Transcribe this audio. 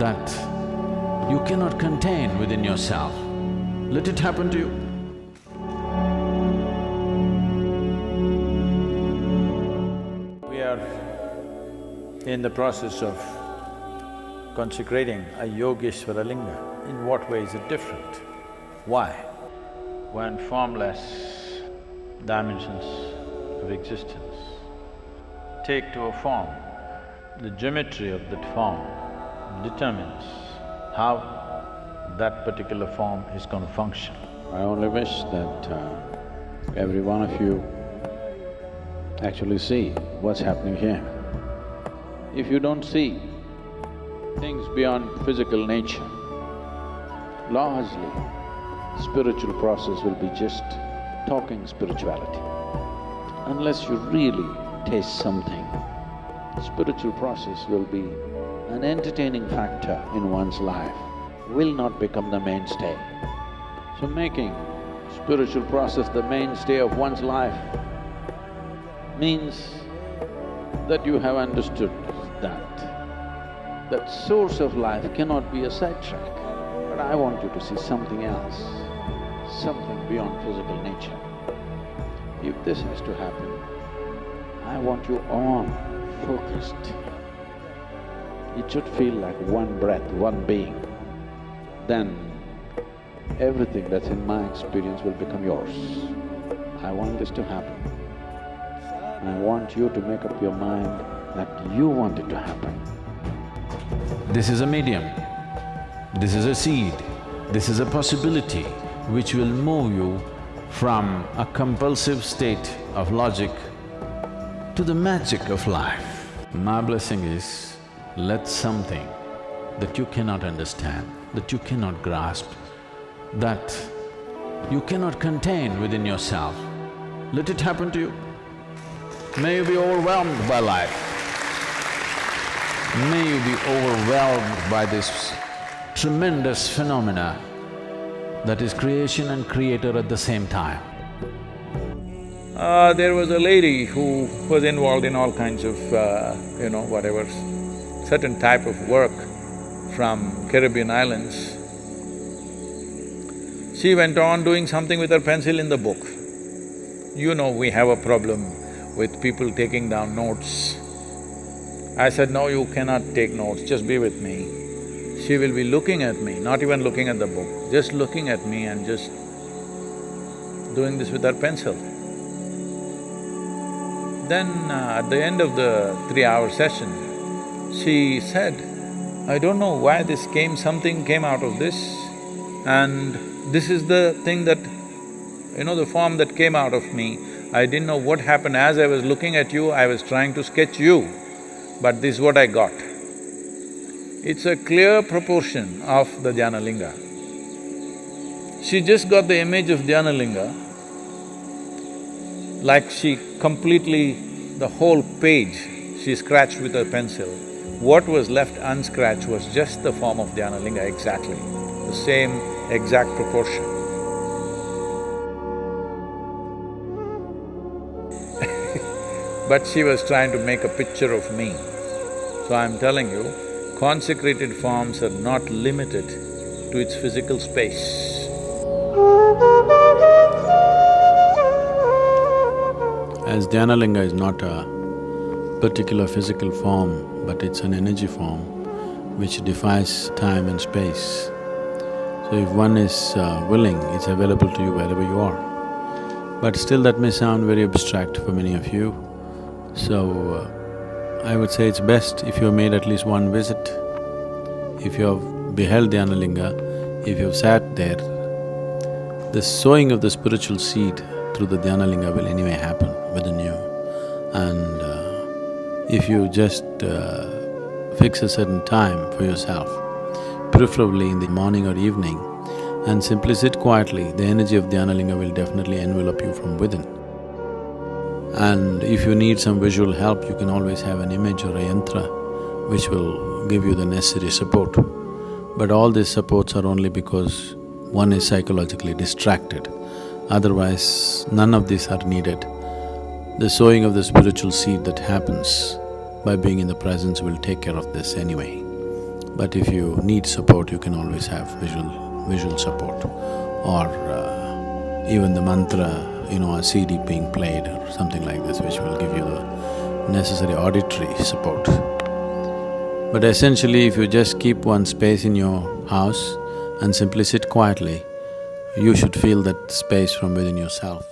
that you cannot contain within yourself. Let it happen to you. We are in the process of consecrating a Yogeshwara Linga. In what way is it different? Why? When formless dimensions of existence take to a form, the geometry of that form determines how that particular form is going to function. I only wish that every one of you actually see what's happening here. If you don't see things beyond physical nature, largely spiritual process will be just talking spirituality. Unless you really taste something, spiritual process will be an entertaining factor in one's life, will not become the mainstay. So making spiritual process the mainstay of one's life means that you have understood that source of life cannot be a sidetrack. But I want you to see something else, something beyond physical nature. If this has to happen, I want you all focused. It should feel like one breath, one being. Then everything that's in my experience will become yours. I want this to happen. I want you to make up your mind that you want it to happen. This is a medium, this is a seed, this is a possibility which will move you from a compulsive state of logic to the magic of life. My blessing is, let something that you cannot understand, that you cannot grasp, that you cannot contain within yourself, let it happen to you. May you be overwhelmed by life. May you be overwhelmed by this tremendous phenomena that is creation and creator at the same time. There was a lady who was involved in all kinds of, whatever, certain type of work from Caribbean islands. She went on doing something with her pencil in the book. You know, we have a problem with people taking down notes. I said, no, you cannot take notes, just be with me. She will be looking at me, not even looking at the book, just looking at me and just doing this with her pencil. Then at the end of the 3-hour session, she said, I don't know why something came out of this, and this is the thing that, the form that came out of me. I didn't know what happened. As I was looking at you, I was trying to sketch you, but this is what I got. It's a clear proportion of the Dhyana Linga. She just got the image of Dhyana Linga, like she completely… the whole page she scratched with her pencil. What was left unscratched was just the form of Dhyana Linga exactly, the same exact proportion. But she was trying to make a picture of me. So I'm telling you, consecrated forms are not limited to its physical space. As Dhyana Linga is not a particular physical form, but it's an energy form which defies time and space. So if one is willing, it's available to you wherever you are. But still that may sound very abstract for many of you. So I would say it's best if you've made at least one visit, if you have beheld Dhyana Linga, if you've sat there, the sowing of the spiritual seed through the Dhyana Linga will anyway happen within you. And if you just fix a certain time for yourself, preferably in the morning or evening, and simply sit quietly, the energy of Dhyana Linga will definitely envelop you from within. And if you need some visual help, you can always have an image or a yantra which will give you the necessary support. But all these supports are only because one is psychologically distracted. Otherwise, none of these are needed. The sowing of the spiritual seed that happens by being in the presence will take care of this anyway. But if you need support, you can always have visual support, or even the mantra, a CD being played or something like this, which will give you the necessary auditory support. But essentially, if you just keep one space in your house and simply sit quietly, you should feel that space from within yourself.